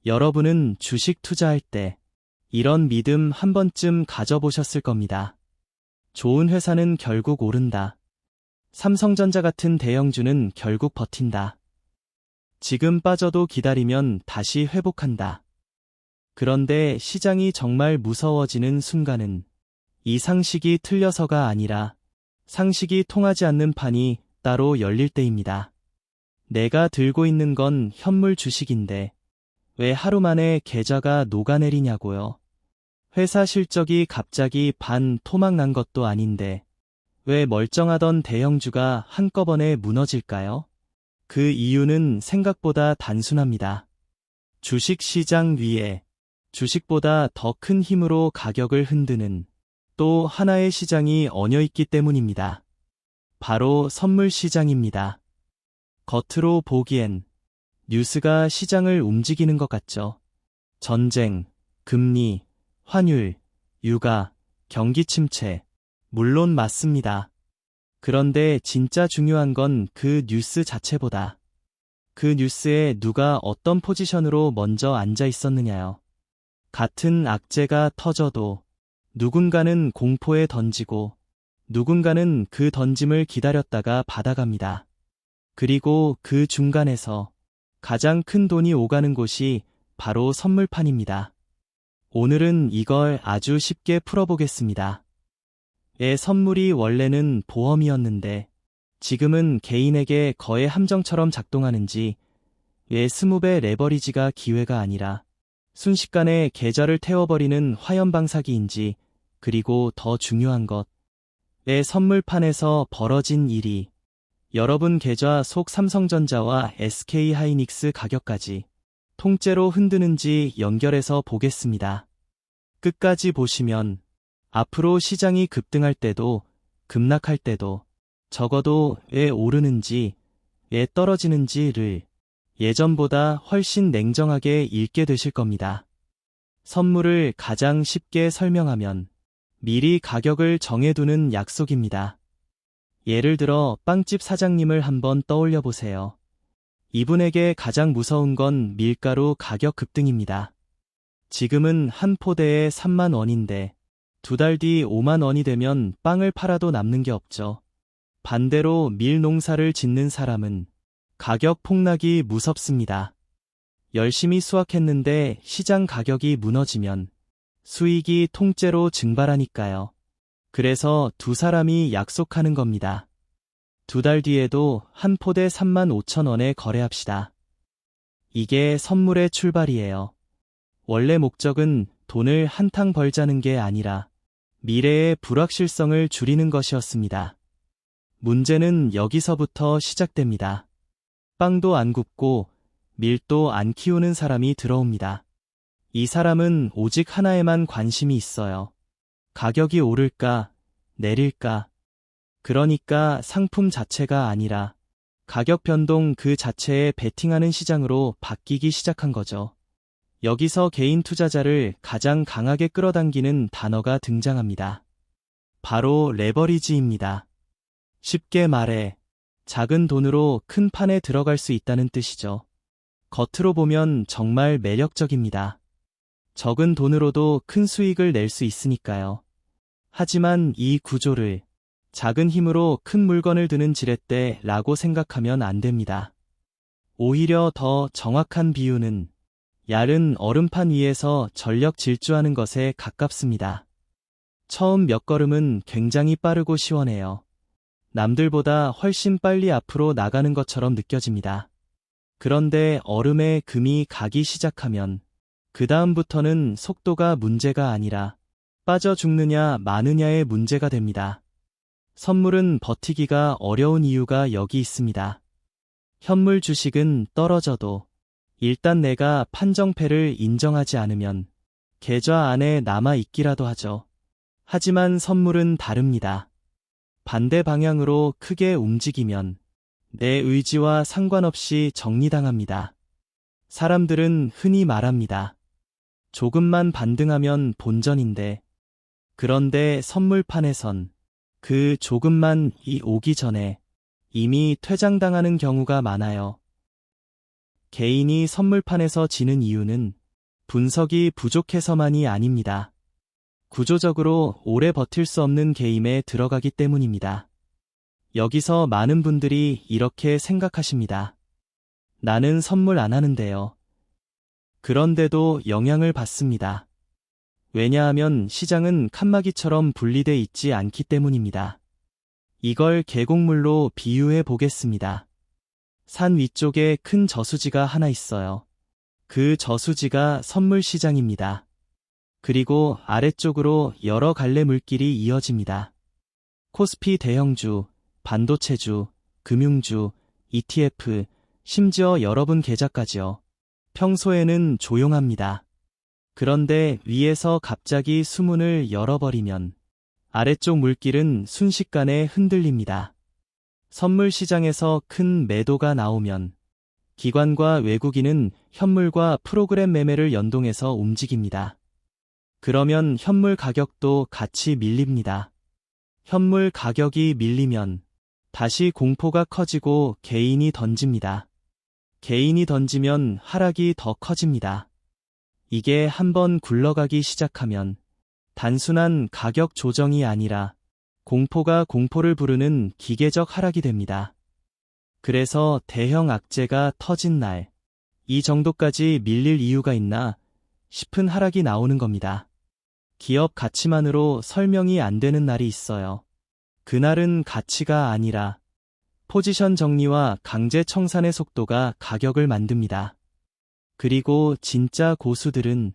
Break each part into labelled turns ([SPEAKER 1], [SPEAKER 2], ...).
[SPEAKER 1] 여러분은 주식 투자할 때 이런 믿음 한 번쯤 가져보셨을 겁니다. 좋은 회사는 결국 오른다. 삼성전자 같은 대형주는 결국 버틴다. 지금 빠져도 기다리면 다시 회복한다. 그런데 시장이 정말 무서워지는 순간은 이 상식이 틀려서가 아니라 상식이 통하지 않는 판이 따로 열릴 때입니다. 내가 들고 있는 건 현물 주식인데 왜 하루 만에 계좌가 녹아내리냐고요? 회사 실적이 갑자기 반 토막 난 것도 아닌데 왜 멀쩡하던 대형주가 한꺼번에 무너질까요? 그 이유는 생각보다 단순합니다. 주식 시장 위에 주식보다 더 큰 힘으로 가격을 흔드는 또 하나의 시장이 얹혀 있기 때문입니다. 바로 선물 시장입니다. 겉으로 보기엔 뉴스가 시장을 움직이는 것 같죠. 전쟁, 금리, 환율, 유가, 경기 침체. 물론 맞습니다. 그런데 진짜 중요한 건 그 뉴스 자체보다 그 뉴스에 누가 어떤 포지션으로 먼저 앉아 있었느냐요. 같은 악재가 터져도 누군가는 공포에 던지고 누군가는 그 던짐을 기다렸다가 받아갑니다. 그리고 그 중간에서 가장 큰 돈이 오가는 곳이 바로 선물판입니다. 오늘은 이걸 아주 쉽게 풀어보겠습니다. 왜 선물이 원래는 보험이었는데 지금은 개인에게 거의 함정처럼 작동하는지, 왜 20배 레버리지가 기회가 아니라 순식간에 계좌를 태워버리는 화염방사기인지, 그리고 더 중요한 것, 왜 선물판에서 벌어진 일이 여러분 계좌 속 삼성전자와 SK하이닉스 가격까지 통째로 흔드는지 연결해서 보겠습니다. 끝까지 보시면 앞으로 시장이 급등할 때도 급락할 때도 적어도 왜 오르는지 왜 떨어지는지를 예전보다 훨씬 냉정하게 읽게 되실 겁니다. 선물을 가장 쉽게 설명하면 미리 가격을 정해두는 약속입니다. 예를 들어 빵집 사장님을 한번 떠올려 보세요. 이분에게 가장 무서운 건 밀가루 가격 급등입니다. 지금은 한 포대에 3만 원인데 2달 뒤 5만 원이 되면 빵을 팔아도 남는 게 없죠. 반대로 밀 농사를 짓는 사람은 가격 폭락이 무섭습니다. 열심히 수확했는데 시장 가격이 무너지면 수익이 통째로 증발하니까요. 그래서 두 사람이 약속하는 겁니다. 2달 뒤에도 한 포대 3만 5천 원에 거래합시다. 이게 선물의 출발이에요. 원래 목적은 돈을 한탕 벌자는 게 아니라 미래의 불확실성을 줄이는 것이었습니다. 문제는 여기서부터 시작됩니다. 빵도 안 굽고 밀도 안 키우는 사람이 들어옵니다. 이 사람은 오직 하나에만 관심이 있어요. 가격이 오를까, 내릴까. 그러니까 상품 자체가 아니라 가격 변동 그 자체에 베팅하는 시장으로 바뀌기 시작한 거죠. 여기서 개인 투자자를 가장 강하게 끌어당기는 단어가 등장합니다. 바로 레버리지입니다. 쉽게 말해 작은 돈으로 큰 판에 들어갈 수 있다는 뜻이죠. 겉으로 보면 정말 매력적입니다. 적은 돈으로도 큰 수익을 낼 수 있으니까요. 하지만 이 구조를 작은 힘으로 큰 물건을 드는 지렛대라고 생각하면 안 됩니다. 오히려 더 정확한 비유는 얇은 얼음판 위에서 전력 질주하는 것에 가깝습니다. 처음 몇 걸음은 굉장히 빠르고 시원해요. 남들보다 훨씬 빨리 앞으로 나가는 것처럼 느껴집니다. 그런데 얼음에 금이 가기 시작하면 그 다음부터는 속도가 문제가 아니라 빠져 죽느냐 마느냐의 문제가 됩니다. 선물은 버티기가 어려운 이유가 여기 있습니다. 현물 주식은 떨어져도 일단 내가 판정패를 인정하지 않으면 계좌 안에 남아있기라도 하죠. 하지만 선물은 다릅니다. 반대 방향으로 크게 움직이면 내 의지와 상관없이 정리당합니다. 사람들은 흔히 말합니다. 조금만 반등하면 본전인데, 그런데 선물판에선 그 조금만이 오기 전에 이미 퇴장당하는 경우가 많아요. 개인이 선물판에서 지는 이유는 분석이 부족해서만이 아닙니다. 구조적으로 오래 버틸 수 없는 게임에 들어가기 때문입니다. 여기서 많은 분들이 이렇게 생각하십니다. 나는 선물 안 하는데요. 그런데도 영향을 받습니다. 왜냐하면 시장은 칸막이처럼 분리돼 있지 않기 때문입니다. 이걸 계곡물로 비유해 보겠습니다. 산 위쪽에 큰 저수지가 하나 있어요. 그 저수지가 선물 시장입니다. 그리고 아래쪽으로 여러 갈래 물길이 이어집니다. 코스피 대형주, 반도체주, 금융주, ETF, 심지어 여러분 계좌까지요. 평소에는 조용합니다. 그런데 위에서 갑자기 수문을 열어버리면 아래쪽 물길은 순식간에 흔들립니다. 선물 시장에서 큰 매도가 나오면 기관과 외국인은 현물과 프로그램 매매를 연동해서 움직입니다. 그러면 현물 가격도 같이 밀립니다. 현물 가격이 밀리면 다시 공포가 커지고 개인이 던집니다. 개인이 던지면 하락이 더 커집니다. 이게 한번 굴러가기 시작하면 단순한 가격 조정이 아니라 공포가 공포를 부르는 기계적 하락이 됩니다. 그래서 대형 악재가 터진 날, 이 정도까지 밀릴 이유가 있나 싶은 하락이 나오는 겁니다. 기업 가치만으로 설명이 안 되는 날이 있어요. 그날은 가치가 아니라 포지션 정리와 강제 청산의 속도가 가격을 만듭니다. 그리고 진짜 고수들은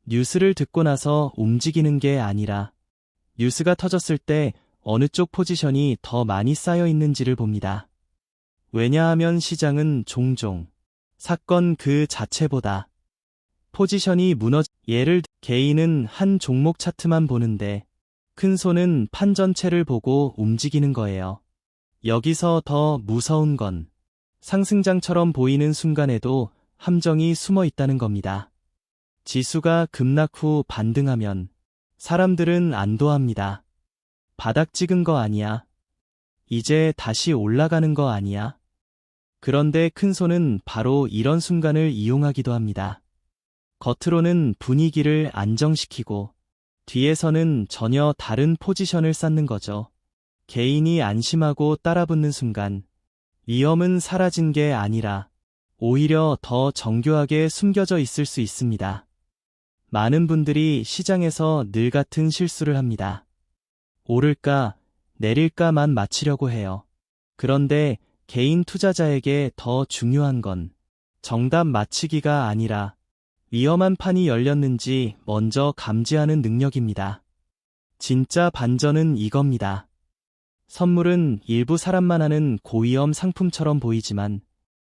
[SPEAKER 1] 뉴스를 듣고 나서 움직이는 게 아니라 뉴스가 터졌을 때 어느 쪽 포지션이 더 많이 쌓여 있는지를 봅니다. 왜냐하면 시장은 종종 사건 그 자체보다 포지션이 예를 들어 개인은 한 종목 차트만 보는데 큰 손은 판 전체를 보고 움직이는 거예요. 여기서 더 무서운 건 상승장처럼 보이는 순간에도 함정이 숨어 있다는 겁니다. 지수가 급락 후 반등하면 사람들은 안도합니다. 바닥 찍은 거 아니야? 이제 다시 올라가는 거 아니야? 그런데 큰 손은 바로 이런 순간을 이용하기도 합니다. 겉으로는 분위기를 안정시키고 뒤에서는 전혀 다른 포지션을 쌓는 거죠. 개인이 안심하고 따라붙는 순간 위험은 사라진 게 아니라 오히려 더 정교하게 숨겨져 있을 수 있습니다. 많은 분들이 시장에서 늘 같은 실수를 합니다. 오를까 내릴까만 맞히려고 해요. 그런데 개인 투자자에게 더 중요한 건 정답 맞히기가 아니라 위험한 판이 열렸는지 먼저 감지하는 능력입니다. 진짜 반전은 이겁니다. 선물은 일부 사람만 하는 고위험 상품처럼 보이지만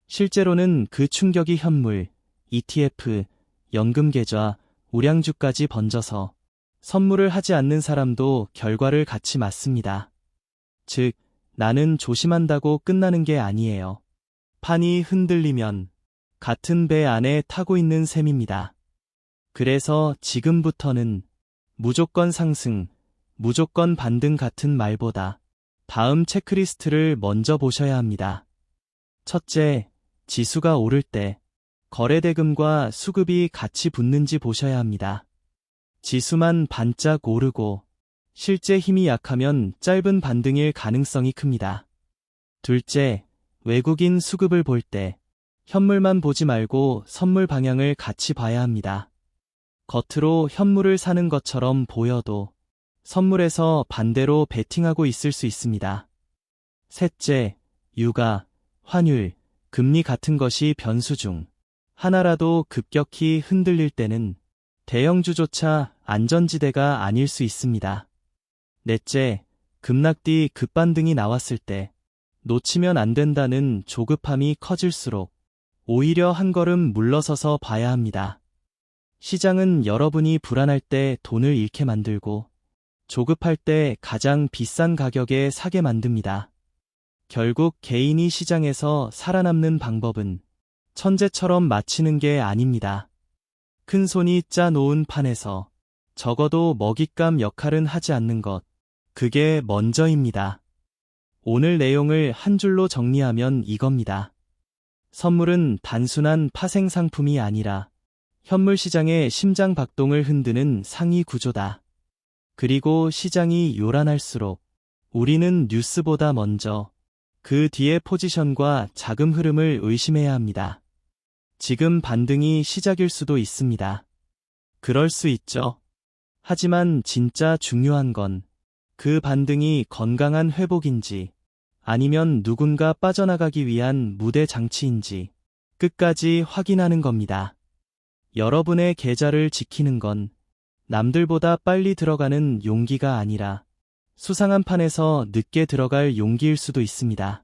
[SPEAKER 1] 실제로는 그 충격이 현물, ETF, 연금계좌, 우량주까지 번져서 선물을 하지 않는 사람도 결과를 같이 맞습니다. 즉, 나는 조심한다고 끝나는 게 아니에요. 판이 흔들리면 같은 배 안에 타고 있는 셈입니다. 그래서 지금부터는 무조건 상승, 무조건 반등 같은 말보다 다음 체크리스트를 먼저 보셔야 합니다. 첫째, 지수가 오를 때 거래대금과 수급이 같이 붙는지 보셔야 합니다. 지수만 반짝 오르고 실제 힘이 약하면 짧은 반등일 가능성이 큽니다. 둘째, 외국인 수급을 볼 때 현물만 보지 말고 선물 방향을 같이 봐야 합니다. 겉으로 현물을 사는 것처럼 보여도 선물에서 반대로 베팅하고 있을 수 있습니다. 셋째, 유가, 환율, 금리 같은 것이 변수 중 하나라도 급격히 흔들릴 때는 대형주조차 안전지대가 아닐 수 있습니다. 넷째, 급락 뒤 급반등이 나왔을 때 놓치면 안 된다는 조급함이 커질수록 오히려 한 걸음 물러서서 봐야 합니다. 시장은 여러분이 불안할 때 돈을 잃게 만들고 조급할 때 가장 비싼 가격에 사게 만듭니다. 결국 개인이 시장에서 살아남는 방법은 천재처럼 맞히는 게 아닙니다. 큰 손이 짜놓은 판에서 적어도 먹잇감 역할은 하지 않는 것, 그게 먼저입니다. 오늘 내용을 한 줄로 정리하면 이겁니다. 선물은 단순한 파생 상품이 아니라 현물 시장의 심장 박동을 흔드는 상위 구조다. 그리고 시장이 요란할수록 우리는 뉴스보다 먼저 그 뒤의 포지션과 자금 흐름을 의심해야 합니다. 지금 반등이 시작일 수도 있습니다. 그럴 수 있죠. 하지만 진짜 중요한 건 그 반등이 건강한 회복인지 아니면 누군가 빠져나가기 위한 무대 장치인지 끝까지 확인하는 겁니다. 여러분의 계좌를 지키는 건 남들보다 빨리 들어가는 용기가 아니라 수상한 판에서 늦게 들어갈 용기일 수도 있습니다.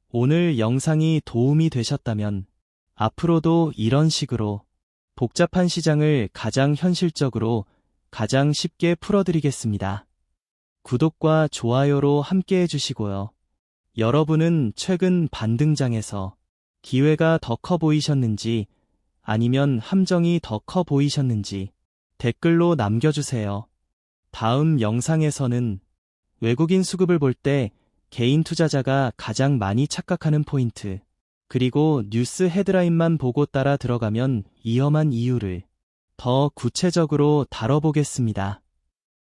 [SPEAKER 1] 오늘 영상이 도움이 되셨다면 앞으로도 이런 식으로 복잡한 시장을 가장 현실적으로 가장 쉽게 풀어드리겠습니다. 구독과 좋아요로 함께 해주시고요. 여러분은 최근 반등장에서 기회가 더 커 보이셨는지 아니면 함정이 더 커 보이셨는지 댓글로 남겨주세요. 다음 영상에서는 외국인 수급을 볼 때 개인 투자자가 가장 많이 착각하는 포인트, 그리고 뉴스 헤드라인만 보고 따라 들어가면 위험한 이유를 더 구체적으로 다뤄보겠습니다.